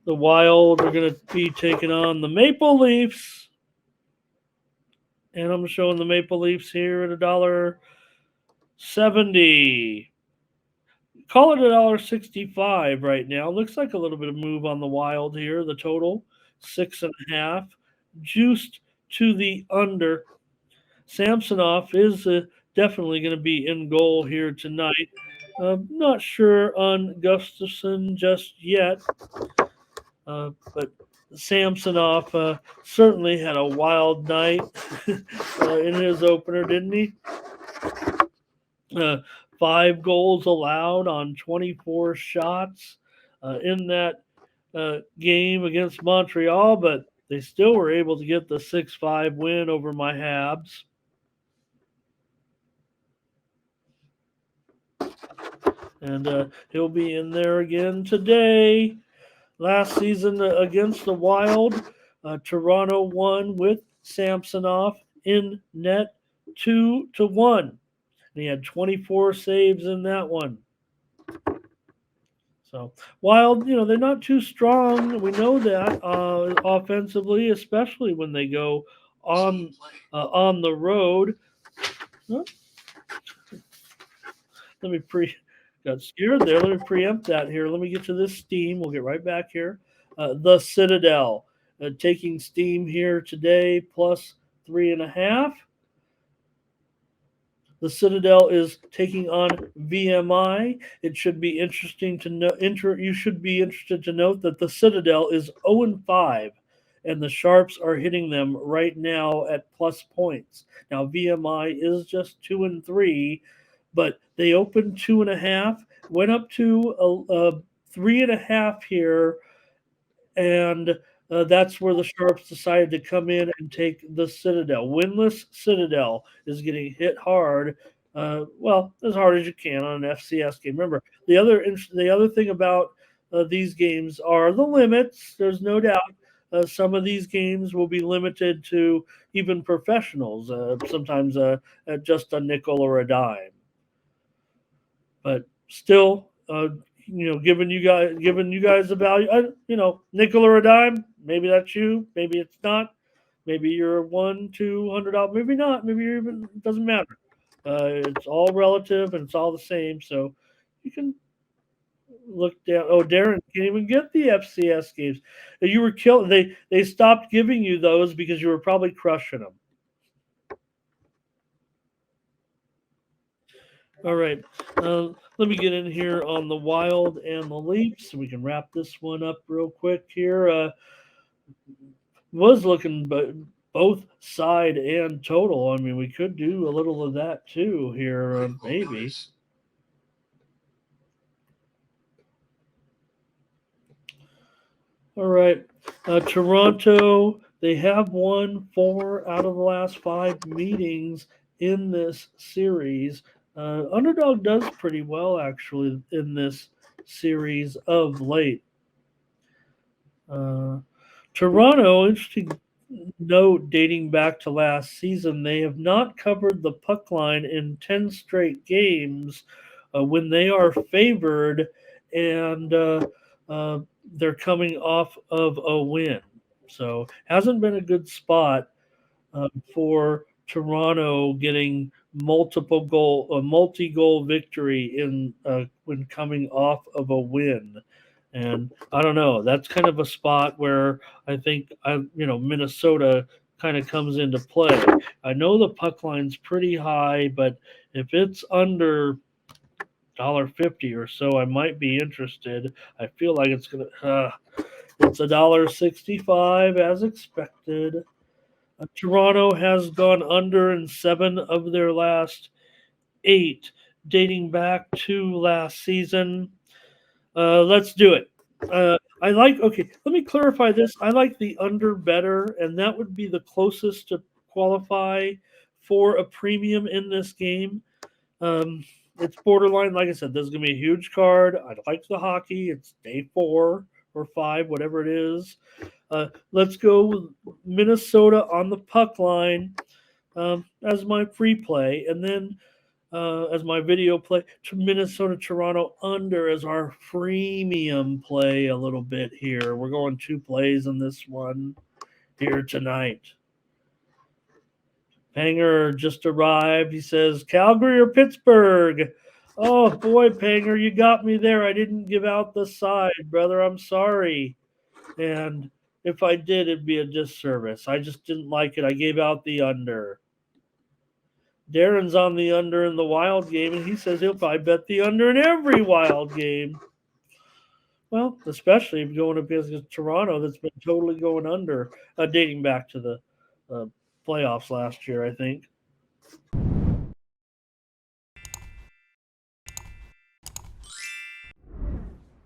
The Wild are going to be taking on the Maple Leafs. And I'm showing the Maple Leafs here at $1.70. Call it $1.65 right now. Looks like a little bit of move on the Wild here. The total 6.5, juiced to the under. Samsonov is definitely going to be in goal here tonight. Not sure on Gustafson just yet, but Samsonov certainly had a wild night in his opener, didn't he? Uh, 5 goals allowed on 24 shots in that game against Montreal, but they still were able to get the 6-5 win over my Habs. And he'll be in there again today. Last season against the Wild, Toronto won with Samsonov in net 2-1. And he had 24 saves in that one. So Wild, they're not too strong. We know that offensively, especially when they go on the road. Huh? Let me got scared there. Let me preempt that here. Let me get to this steam. We'll get right back here. The Citadel taking steam here today, plus 3.5. The Citadel is taking on VMI. It should be interesting to know. You should be interested to note that the Citadel is 0-5, and the Sharps are hitting them right now at plus points. Now VMI is just 2-3, but they opened 2.5, went up to a 3.5 here, and that's where the Sharps decided to come in and take the Citadel. Winless Citadel is getting hit hard. Well, as hard as you can on an FCS game. Remember, the other thing about these games are the limits. There's no doubt. Some of these games will be limited to even professionals, sometimes at just a nickel or a dime. But still, giving you guys a value. Nickel or a dime. Maybe that's you. Maybe it's not. Maybe you're $100-$200. Maybe not. Maybe you're even. It doesn't matter. It's all relative and it's all the same. So you can look down. Oh, Darren can't even get the FCS games. You were killed. They stopped giving you those because you were probably crushing them. All right. Let me get in here on the Wild and the Leafs so we can wrap this one up real quick here. Was looking both side and total. I mean, we could do a little of that too here, maybe. All right. Toronto, they have won 4 out of the last 5 meetings in this series. Underdog does pretty well, actually, in this series of late. Toronto, interesting note dating back to last season, they have not covered the puck line in 10 straight games when they are favored, and they're coming off of a win. So hasn't been a good spot for Toronto getting a multi-goal victory in when coming off of a win. And I don't know. That's kind of a spot where I think Minnesota kind of comes into play. I know the puck line's pretty high, but if it's under $1.50 or so, I might be interested. I feel like it's it's $1.65 as expected. Toronto has gone under in 7 of their last 8, dating back to last season. Let's do it. Okay, let me clarify this. I like the under better, and that would be the closest to qualify for a premium in this game. It's borderline. Like I said, this is going to be a huge card. I like the hockey. It's day 4 or 5, whatever it is. Let's go with Minnesota on the puck line as my free play. And then as my video play. Minnesota Toronto under as our freemium play a little bit here. We're going 2 plays on this one here tonight. Panger just arrived. He says, Calgary or Pittsburgh? Oh boy, Panger, you got me there. I didn't give out the side, brother. I'm sorry. And if I did, it'd be a disservice. I just didn't like it. I gave out the under. Darren's on the under in the Wild game, and he says he'll probably bet the under in every Wild game. Well, especially if going up against Toronto, that's been totally going under, dating back to the playoffs last year, I think.